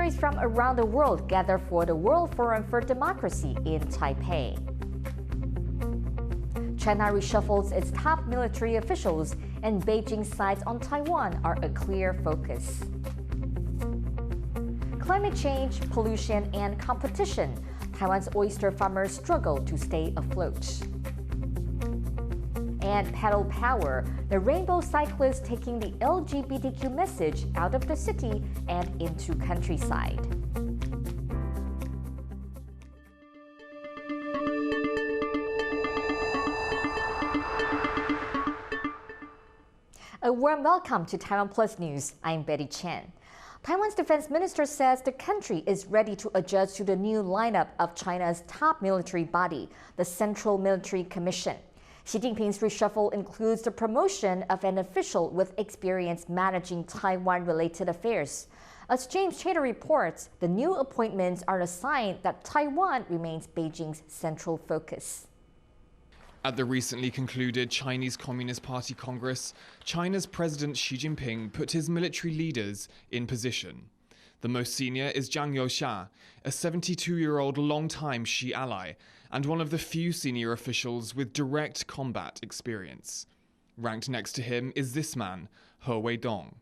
Dignitaries from around the world gather for the World Forum for Democracy in Taipei. China reshuffles its top military officials, and Beijing's sights on Taiwan are a clear focus. Climate change, pollution, and competition. Taiwan's oyster farmers struggle to stay afloat. And pedal power, the rainbow cyclists taking the LGBTQ message out of the city and into countryside. A warm welcome to TaiwanPlus News. I'm Betty Chen. Taiwan's defense minister says the country is ready to adjust to the new lineup of China's top military body, the Central Military Commission. Xi Jinping's reshuffle includes the promotion of an official with experience managing Taiwan-related affairs. As James Chater reports, the new appointments are a sign that Taiwan remains Beijing's central focus. At the recently concluded Chinese Communist Party Congress, China's President Xi Jinping put his military leaders in position. The most senior is Zhang Youxia, a 72-year-old longtime Xi ally, and one of the few senior officials with direct combat experience. Ranked next to him is this man, He Weidong.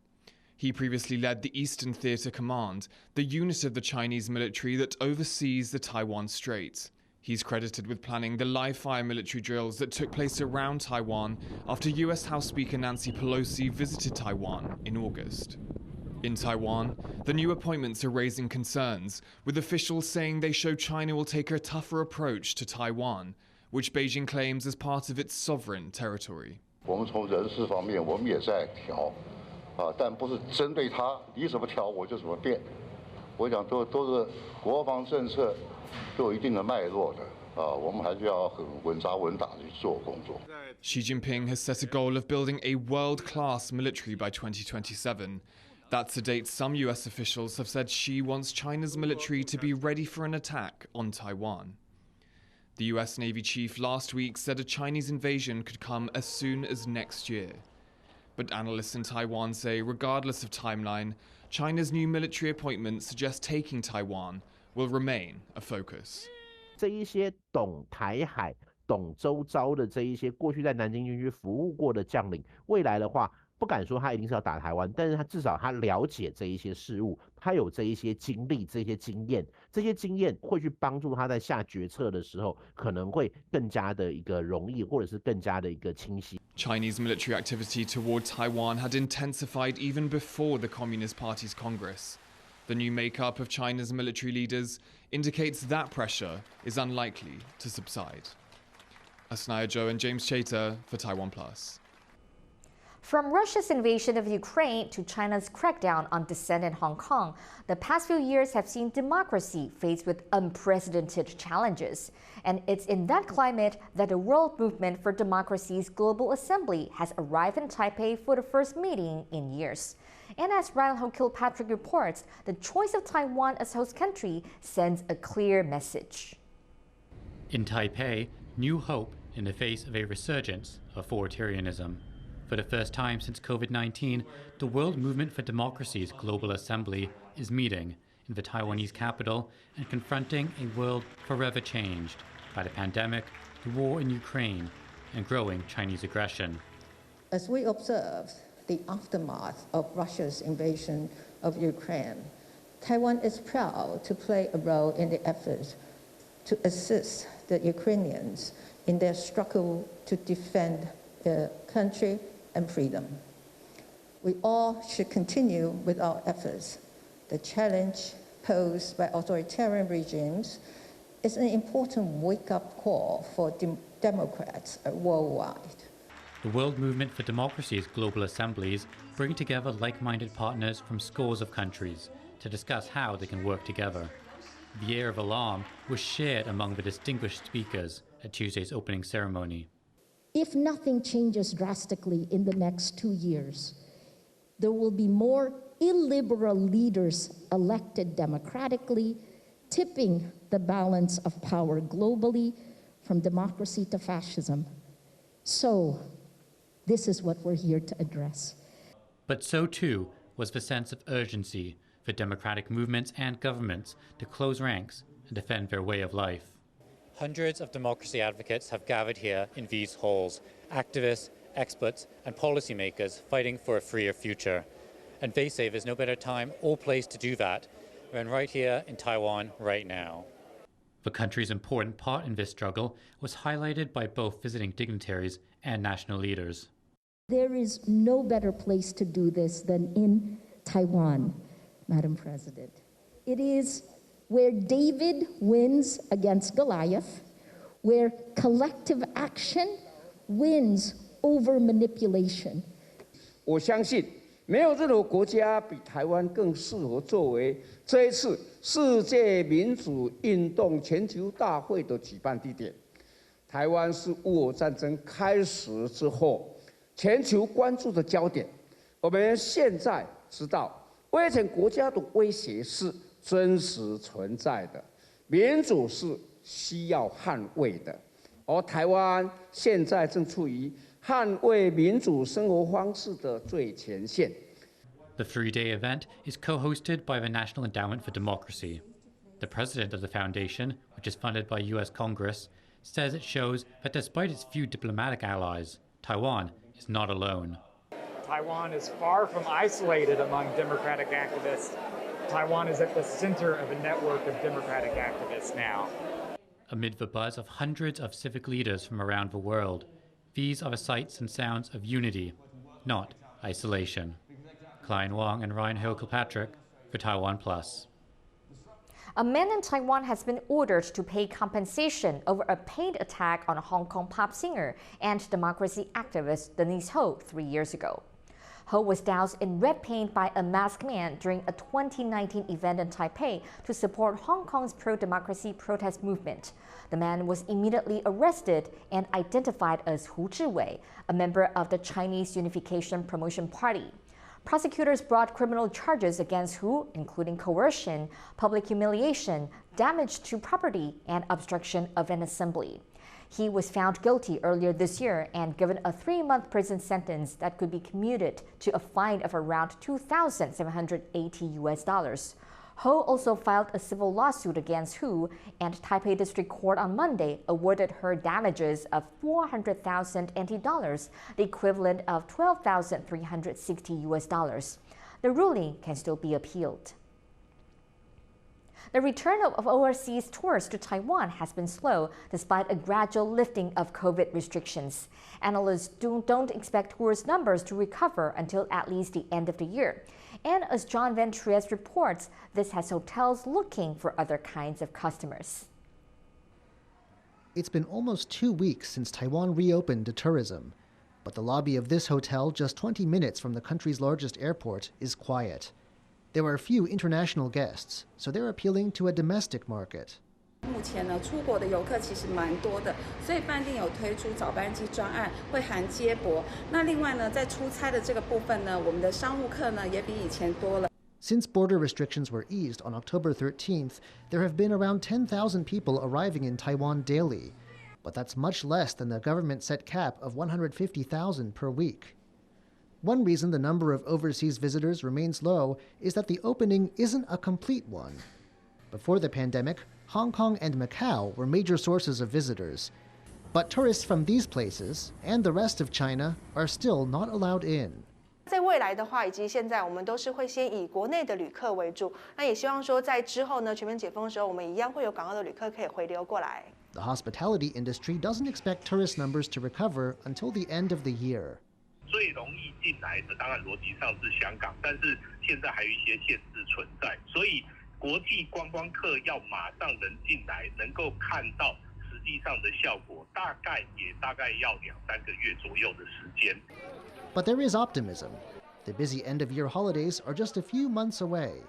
He previously led the Eastern Theater Command, the unit of the Chinese military that oversees the Taiwan Strait. He's credited with planning the live-fire military drills that took place around Taiwan after US House Speaker Nancy Pelosi visited Taiwan in August. In Taiwan, the new appointments are raising concerns, with officials saying they show China will take a tougher approach to Taiwan, which Beijing claims as part of its sovereign territory. 我们从人事方面，我们也在调，但不是针对他，你怎么调我就怎么变。我想都是国防政策都有一定的脉络的，我们还是要很稳扎稳打地去做工作。Xi Jinping has set a goal of building a world-class military by 2027. That's a date some US officials have said Xi wants China's military to be ready for an attack on Taiwan. The US Navy chief last week said a Chinese invasion could come as soon as next year. But analysts in Taiwan say, regardless of timeline, China's new military appointment suggests taking Taiwan will remain a focus. 这一些懂台海、懂周遭的这一些过去在南京军区服务过的将领，未来的话，不敢说他一定是要打台湾，但是他至少他了解这一些事物，他有这一些经历、这些经验，这些经验会去帮助他在下决策的时候，可能会更加的一个容易，或者是更加的一个清晰。Chinese military activity toward Taiwan had intensified even before the Communist Party's Congress. The new makeup of China's military leaders indicates that pressure is unlikely to subside. Asnaya Zhou and James Chater for TaiwanPlus. From Russia's invasion of Ukraine to China's crackdown on dissent in Hong Kong, the past few years have seen democracy faced with unprecedented challenges. And it's in that climate that the World Movement for Democracy's Global Assembly has arrived in Taipei for the first meeting in years. And as Ryan Ho-Kilpatrick reports, the choice of Taiwan as host country sends a clear message. In Taipei, new hope in the face of a resurgence of authoritarianism. For the first time since COVID-19, the World Movement for Democracy's Global Assembly is meeting in the Taiwanese capital and confronting a world forever changed by the pandemic, the war in Ukraine, and growing Chinese aggression. As we observe the aftermath of Russia's invasion of Ukraine, Taiwan is proud to play a role in the effort to assist the Ukrainians in their struggle to defend their country and freedom. We all should continue with our efforts. The challenge posed by authoritarian regimes is an important wake-up call for democrats worldwide. The World Movement for Democracy's global assemblies bring together like-minded partners from scores of countries to discuss how they can work together. The air of alarm was shared among the distinguished speakers at Tuesday's opening ceremony. If nothing changes drastically in the next 2 years, there will be more illiberal leaders elected democratically, tipping the balance of power globally from democracy to fascism. So, this is what we're here to address. But so too was the sense of urgency for democratic movements and governments to close ranks and defend their way of life. Hundreds of democracy advocates have gathered here in these halls, activists, experts, and policymakers fighting for a freer future. And they say there's no better time or place to do that than right here in Taiwan right now. The country's important part in this struggle was highlighted by both visiting dignitaries and national leaders. There is no better place to do this than in Taiwan, Madam President. It is where David wins against Goliath, where collective action wins over manipulation. 我相信没有任何国家比台湾更适合作为这一次世界民主运动全球大会的举办地点。台湾是乌俄战争开始之后全球关注的焦点。我们现在知道，威权国家的威胁是真实存在的，民主是需要捍卫的，而台湾现在正处于捍卫民主生活方式的最前线。The three-day event is co-hosted by the National Endowment for Democracy. The president of the foundation, which is funded by U.S. Congress, says it shows that despite its few diplomatic allies, Taiwan is not alone. Taiwan is far from isolated among democratic activists. Taiwan is at the center of a network of democratic activists now. Amid the buzz of hundreds of civic leaders from around the world, these are the sights and sounds of unity, not isolation. Klein Wong and Ryan Hill Kilpatrick for TaiwanPlus. A man in Taiwan has been ordered to pay compensation over a paint attack on Hong Kong pop singer and democracy activist Denise Ho 3 years ago. Ho was doused in red paint by a masked man during a 2019 event in Taipei to support Hong Kong's pro-democracy protest movement. The man was immediately arrested and identified as Hu Zhiwei, a member of the Chinese Unification Promotion Party. Prosecutors brought criminal charges against Hu, including coercion, public humiliation, damage to property, and obstruction of an assembly. He was found guilty earlier this year and given a 3-month prison sentence that could be commuted to a fine of around $2,780. Ho also filed a civil lawsuit against Hu, and Taipei District Court on Monday awarded her damages of 400,000 NT dollars, the equivalent of $12,360. The ruling can still be appealed. The return of overseas tourists to Taiwan has been slow despite a gradual lifting of COVID restrictions. Analysts don't expect tourist numbers to recover until at least the end of the year. And as John Van Trieste reports, this has hotels looking for other kinds of customers. It's been almost 2 weeks since Taiwan reopened to tourism, but the lobby of this hotel, just 20 minutes from the country's largest airport, is quiet. There are few international guests, so they're appealing to a domestic market. 目前呢，出国的游客其实蛮多的，所以饭店有推出早班机专案，会含接驳。那另外呢，在出差的这个部分呢，我们的商务客呢也比以前多了。Since border restrictions were eased on October 13th, there have been around 10,000 people arriving in Taiwan daily. But that's much less than the government-set cap of 150,000 per week. One reason the number of overseas visitors remains low is that the opening isn't a complete one. Before the pandemic, Hong Kong and Macau were major sources of visitors. But tourists from these places and the rest of China are still not allowed in. 在未来的话，以及现在，我们都是会先以国内的旅客为主。那也希望说，在之后呢，全面解封的时候，我们一样会有港澳的旅客可以回流过来。The hospitality industry doesn't expect tourist numbers to recover until the end of the year. 最容易进来的，当然逻辑上是香港，但是现在还有一些限制存在，所以国际观光客要马上能进来，能够看到实际上的效果，大概要2-3个月左右的时间。But there is optimism. The busy end-of-year holidays are just a few months away,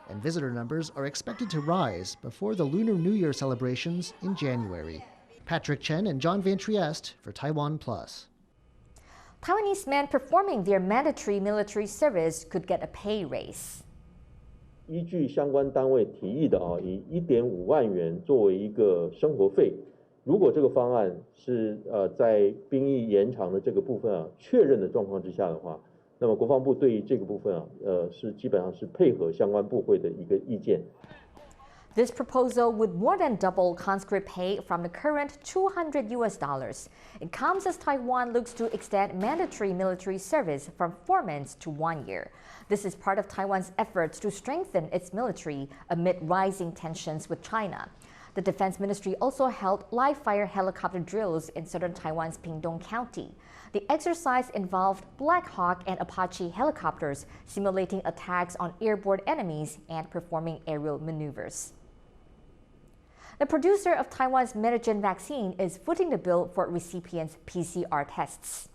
and visitor numbers are expected to rise before the Lunar New Year celebrations in January. Patrick Chen and John Van Trieste for TaiwanPlus. Taiwanese men performing their mandatory military service could get a pay raise. 依据相关单位提议的以1.5万元作为一个生活费。如果这个方案是在兵役延长的这个部分确认的状况之下的话，那么国防部对于这个部分啊，是基本上是配合相关部会的一个意见。This proposal would more than double conscript pay from the current $200. It comes as Taiwan looks to extend mandatory military service from 4 months to 1 year. This is part of Taiwan's efforts to strengthen its military amid rising tensions with China. The Defense Ministry also held live-fire helicopter drills in southern Taiwan's Pingtung County. The exercise involved Black Hawk and Apache helicopters simulating attacks on airborne enemies and performing aerial maneuvers. The producer of Taiwan's Metagen vaccine is footing the bill for recipients' PCR tests.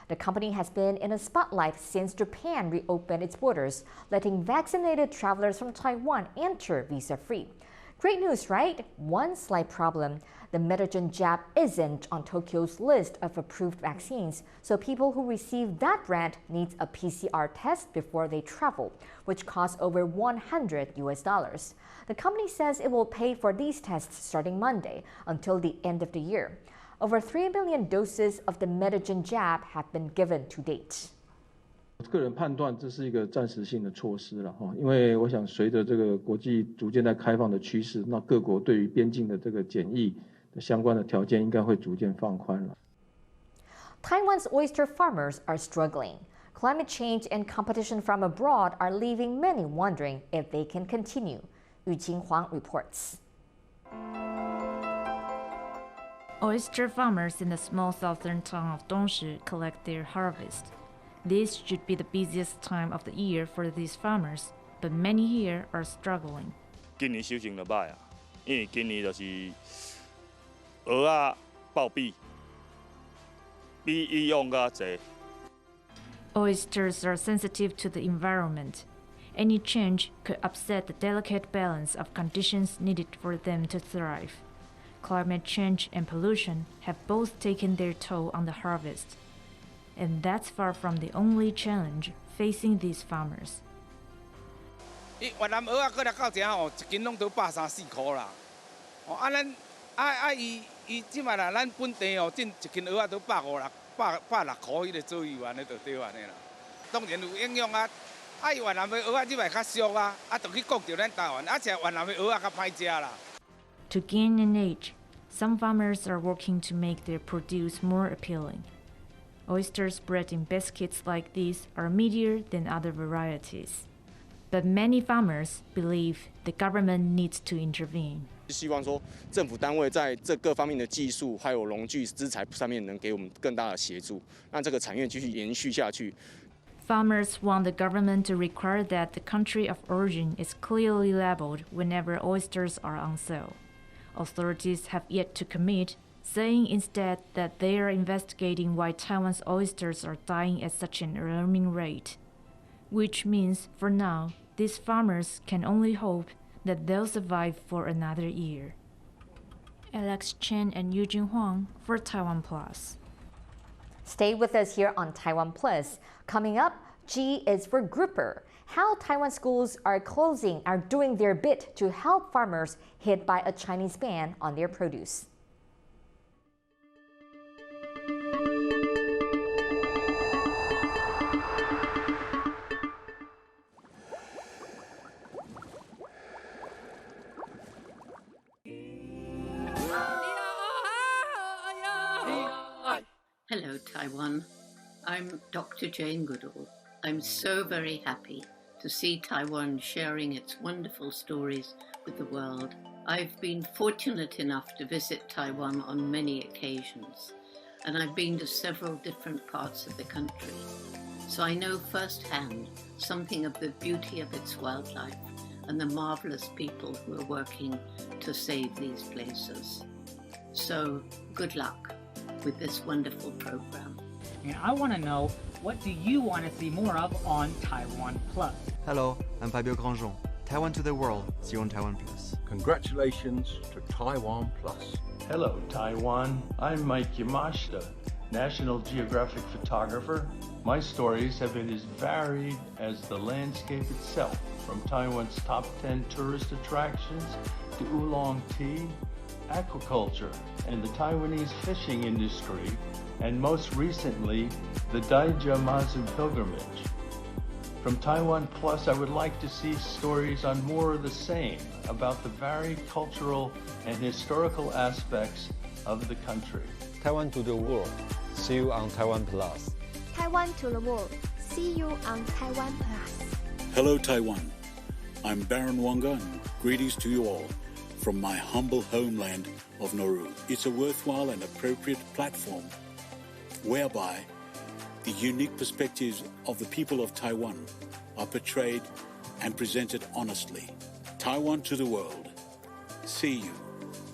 The company has been in a spotlight since Japan reopened its borders, letting vaccinated travelers from Taiwan enter visa-free. Great news, right? One slight problem. The Metagen jab isn't on Tokyo's list of approved vaccines, so people who receive that brand need a PCR test before they travel, which costs over $100. The company says it will pay for these tests starting Monday until the end of the year. Over 3 million doses of the Metagen jab have been given to date. 个人判断这是一个暂时性的措施了哈，因为我想随着这个国际逐渐在开放的趋势，那各国对于边境的这个检疫的相关的条件应该会逐渐放宽了。Taiwan's oyster farmers are struggling. Climate change and competition from abroad are leaving many wondering if they can continue. Yu Jinhuang reports. Oyster farmers in the small southern town of Dongshi collect their harvest. This should be the busiest time of the year for these farmers, but many here are struggling. 今年收成就歹啊，因为今年就是蚵仔暴毙，比以往较侪。Oysters are sensitive to the environment. Any change could upset the delicate balance of conditions needed for them to thrive. Climate change and pollution have both taken their toll on the harvest. And that's far from the only challenge facing these farmers. 越南蚵仔过来到这吼，一斤拢都130、4块啦。哦，咱伊即摆啦，咱本地哦，进一斤蚵仔都150、160块迄个左右安尼就对安尼啦。当然有影响啊。越南的蚵仔即摆较俗啊，就去顾着咱台湾，而且越南的蚵仔较歹食啦。To gain an edge, some farmers are working to make their produce more appealing. Oysters bred in baskets like these are meatier than other varieties. But many farmers believe the government needs to intervene. 希望说政府单位在这各方面的技术还有农具资材上面能给我们更大的协助，让这个产业继续延续下去。Farmers want the government to require that the country of origin is clearly labeled whenever oysters are on sale. Authorities have yet to commit, saying instead that they are investigating why Taiwan's oysters are dying at such an alarming rate. Which means, for now, these farmers can only hope that they'll survive for another year. Alex Chen and Eugene Huang for TaiwanPlus. Stay with us here on TaiwanPlus. Coming up, G is for grouper. How Taiwan schools are doing their bit to help farmers hit by a Chinese ban on their produce. Hello, Taiwan. I'm Dr. Jane Goodall. I'm so very happy to see Taiwan sharing its wonderful stories with the world. I've been fortunate enough to visit Taiwan on many occasions, and I've been to several different parts of the country. So I know firsthand something of the beauty of its wildlife and the marvelous people who are working to save these places. So good luck with this wonderful program. And I want to know, what do you want to see more of on TaiwanPlus? Hello, I'm Fabio Grandjean. Taiwan to the world, see you on TaiwanPlus. Congratulations to TaiwanPlus. Hello, Taiwan. I'm Mike Yamashita, National Geographic photographer. My stories have been as varied as the landscape itself, from Taiwan's top 10 tourist attractions to oolong tea, aquaculture and the Taiwanese fishing industry, and most recently, the Daijia-Mazu pilgrimage. From TaiwanPlus, I would like to see stories on more of the same about the varied cultural and historical aspects of the country. Taiwan to the world. See you on TaiwanPlus. Taiwan to the world. See you on TaiwanPlus. Hello, Taiwan. I'm Baron Wanga, and greetings to you all from my humble homeland of Nauru. It's a worthwhile and appropriate platform whereby the unique perspectives of the people of Taiwan are portrayed and presented honestly. Taiwan to the world. See you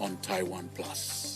on TaiwanPlus.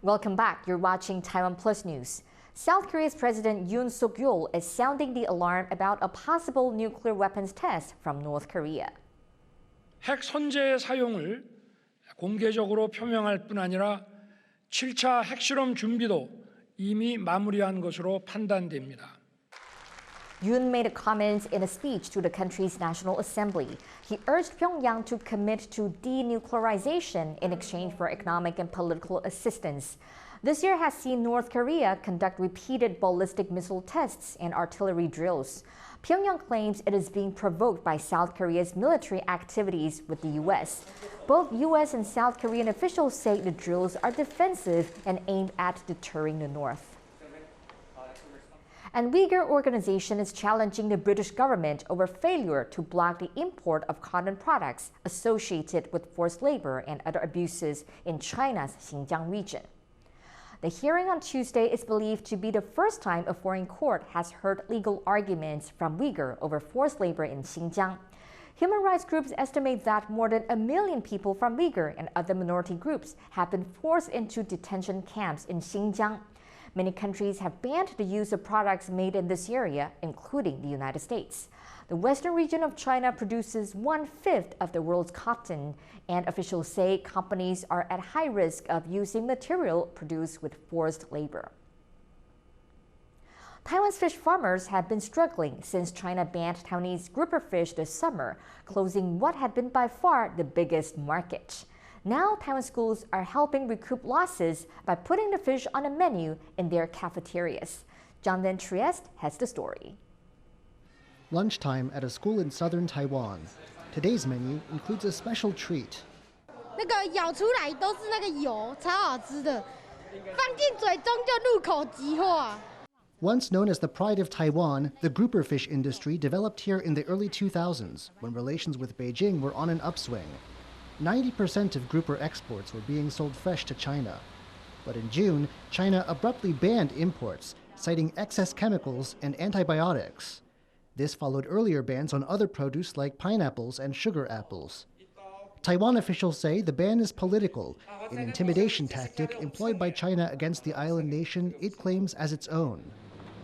Welcome back. You're watching TaiwanPlus News. South Korea's President Yoon Suk-yeol is sounding the alarm about a possible nuclear weapons test from North Korea. 핵 선제의 사용을 공개적으로 표명할 뿐 아니라 7차 핵실험 준비도 이미 마무리한 것으로 판단됩니다. Yoon made a comment in a speech to the country's National Assembly. He urged Pyongyang to commit to denuclearization in exchange for economic and political assistance. This year has seen North Korea conduct repeated ballistic missile tests and artillery drills. Pyongyang claims it is being provoked by South Korea's military activities with the U.S. Both U.S. and South Korean officials say the drills are defensive and aimed at deterring the North. An Uyghur organization is challenging the British government over failure to block the import of cotton products associated with forced labor and other abuses in China's Xinjiang region. The hearing on Tuesday is believed to be the first time a foreign court has heard legal arguments from Uyghur over forced labor in Xinjiang. Human rights groups estimate that more than 1 million people from Uyghur and other minority groups have been forced into detention camps in Xinjiang. Many countries have banned the use of products made in this area, including the United States. The western region of China produces 1/5 of the world's cotton, and officials say companies are at high risk of using material produced with forced labor. Taiwan's fish farmers have been struggling since China banned Taiwanese grouper fish this summer, closing what had been by far the biggest market. Now, Taiwan schools are helping recoup losses by putting the fish on a menu in their cafeterias. Jonathan Trieste has the story. Lunchtime at a school in southern Taiwan. Today's menu includes a special treat. 那个咬出来都是那个油，超好吃的，放进嘴中就入口即化。 Once known as the pride of Taiwan, the grouper fish industry developed here in the early 2000s when relations with Beijing were on an upswing. 90% of grouper exports were being sold fresh to China. But in June, China abruptly banned imports, citing excess chemicals and antibiotics. This followed earlier bans on other produce like pineapples and sugar apples. Taiwan officials say the ban is political, an intimidation tactic employed by China against the island nation it claims as its own.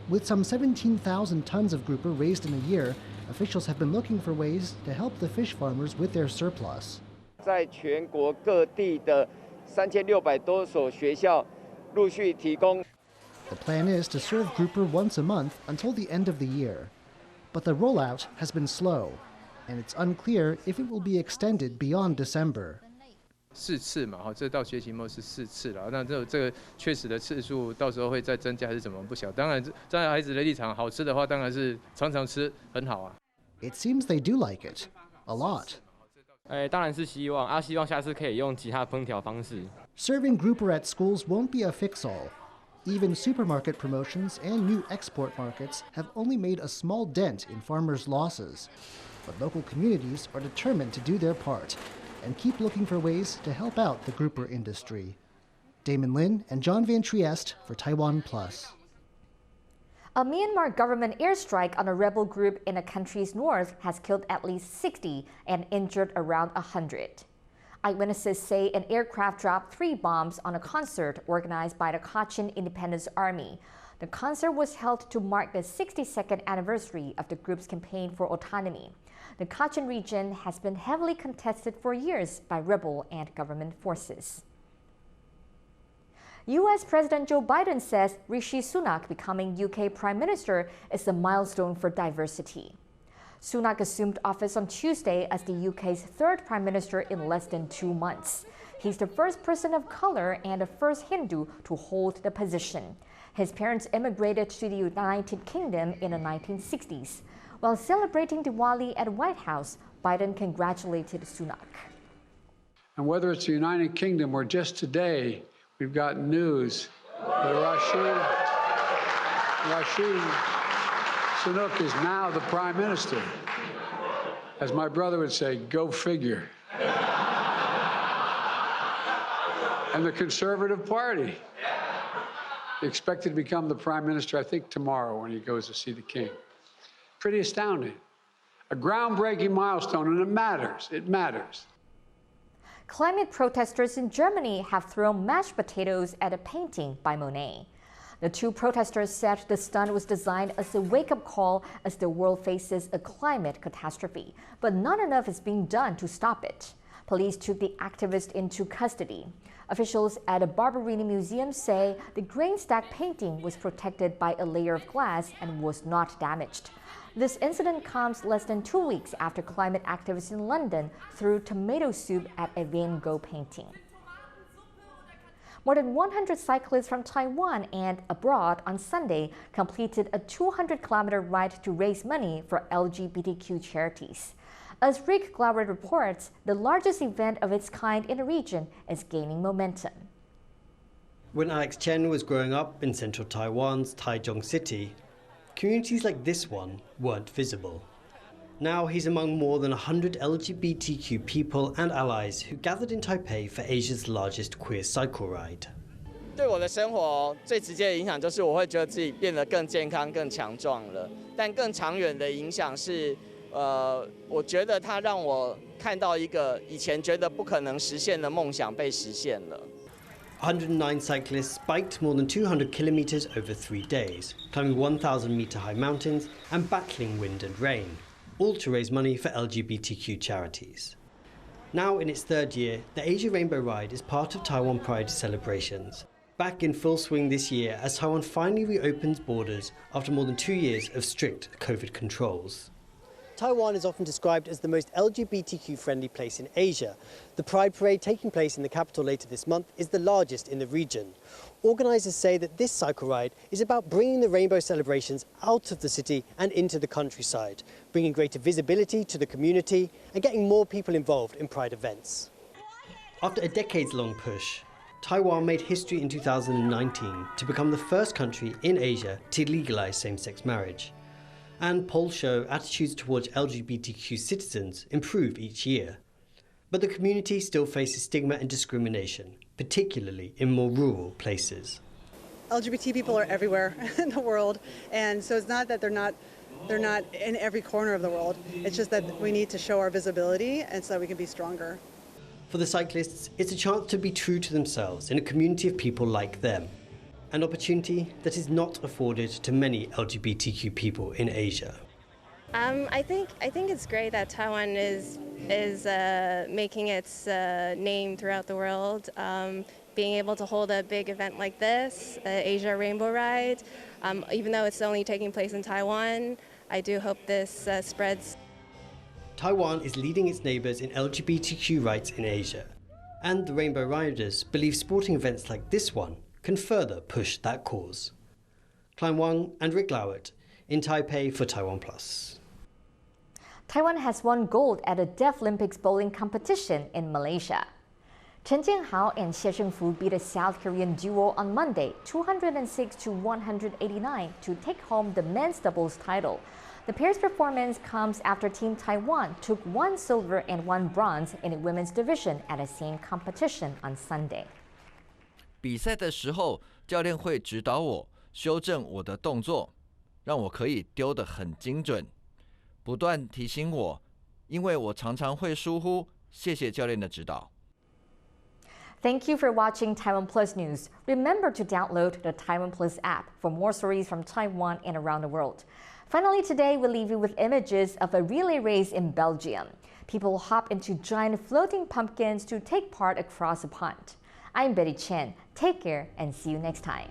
With some 17,000 tons of grouper raised in a year, officials have been looking for ways to help the fish farmers with their surplus. 在全国各地的3600多所学校陆续提供。 The plan is to serve grouper once a month until the end of the year. But the rollout has been slow, and it's unclear if it will be extended beyond December. 4次嘛，这到学期末是4次了。那这个确实的次数到时候会再增加还是怎么不晓得。当然，站在孩子的立场，好吃的话当然是常常吃，很好啊。It seems they do like it, a lot. 当然是希望希望下次可以用其他烹调方式。Serving grouper at schools won't be a fix-all. Even supermarket promotions and new export markets have only made a small dent in farmers' losses. But local communities are determined to do their part and keep looking for ways to help out the grouper industry. Damon Lin and John Van Trieste for TaiwanPlus. A Myanmar government airstrike on a rebel group in the country's north has killed at least 60 and injured around 100. Eyewitnesses say an aircraft dropped 3 bombs on a concert organized by the Kachin Independence Army. The concert was held to mark the 62nd anniversary of the group's campaign for autonomy. The Kachin region has been heavily contested for years by rebel and government forces. U.S. President Joe Biden says Rishi Sunak becoming UK Prime Minister is a milestone for diversity. Sunak assumed office on Tuesday as the UK's 3rd Prime Minister in less than 2 months. He's the first person of color and the first Hindu to hold the position. His parents immigrated to the United Kingdom in the 1960s. While celebrating Diwali at the White House, Biden congratulated Sunak. And whether it's the United Kingdom or just today, we've got news that Rashid Sunak is now the Prime Minister. As my brother would say, go figure. And the Conservative Party expected to become the Prime Minister, I think, tomorrow when he goes to see the King. Pretty astounding. A groundbreaking milestone, and it matters. It matters. Climate protesters in Germany have thrown mashed potatoes at a painting by Monet. The 2 protesters said the stunt was designed as a wake-up call as the world faces a climate catastrophe, but not enough is being done to stop it. Police took the activist into custody. Officials at the Barberini Museum say the grain-stack painting was protected by a layer of glass and was not damaged. This incident comes less than 2 weeks after climate activists in London threw tomato soup at a Van Gogh painting. More than 100 cyclists from Taiwan and abroad on Sunday completed a 200-kilometer ride to raise money for LGBTQ charities. As Rick Glauber reports, the largest event of its kind in the region is gaining momentum. When Alex Chen was growing up in central Taiwan's Taichung City, communities like this one weren't visible. Now he's among more than 100 LGBTQ people and allies who gathered in Taipei for Asia's largest queer cycle ride. 对我的生活最直接的影响就是我会觉得自己变得更健康、更强壮了。但更长远的影响是，我觉得它让我看到一个以前觉得不可能实现的梦想被实现了。 109 cyclists biked more than 200 kilometers over 3 days, climbing 1,000-meter high mountains and battling wind and rain, all to raise money for LGBTQ charities. Now in its 3rd year, the Asia Rainbow Ride is part of Taiwan Pride celebrations, back in full swing this year as Taiwan finally reopens borders after more than 2 years of strict COVID controls. Taiwan is often described as the most LGBTQ-friendly place in Asia. The Pride Parade taking place in the capital later this month is the largest in the region. Organisers say that this cycle ride is about bringing the rainbow celebrations out of the city and into the countryside, bringing greater visibility to the community and getting more people involved in Pride events. After a decades-long push, Taiwan made history in 2019 to become the first country in Asia to legalise same-sex marriage. And polls show attitudes towards LGBTQ citizens improve each year. But the community still faces stigma and discrimination, particularly in more rural places. LGBT people are everywhere in the world, and so it's not that they're not in every corner of the world. It's just that we need to show our visibility and so that we can be stronger. For the cyclists, it's a chance to be true to themselves in a community of people like them. An opportunity that is not afforded to many LGBTQ people in Asia. I think it's great that Taiwan is making its name throughout the world. Being able to hold a big event like this, the Asia Rainbow Ride, even though it's only taking place in Taiwan, I do hope this spreads. Taiwan is leading its neighbours in LGBTQ rights in Asia. And the Rainbow Riders believe sporting events like this one can further push that cause. Klein Wang and Rick Lowett in Taipei for TaiwanPlus. Taiwan has won gold at the Deaflympics bowling competition in Malaysia. Chen and Xie Shengfu beat a South Korean duo on Monday, 206 to 189, to take home the men's doubles title. The pair's performance comes after Team Taiwan took 1 silver and 1 bronze in a women's division at the same competition on Sunday. 比赛的时候，教练会指导我修正我的动作，让我可以丢得很精准，不断提醒我，因为我常常会疏忽。谢谢教练的指导。Thank you for watching Taiwan Plus News. Remember to download the Taiwan Plus app for more stories from Taiwan and around the world. Finally, today we leave you with images of a relay race in Belgium. People hop into giant floating pumpkins to take part across a pond. I'm Betty Chen. Take care and see you next time.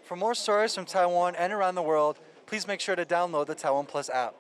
For more stories from Taiwan and around the world, please make sure to download the Taiwan Plus app.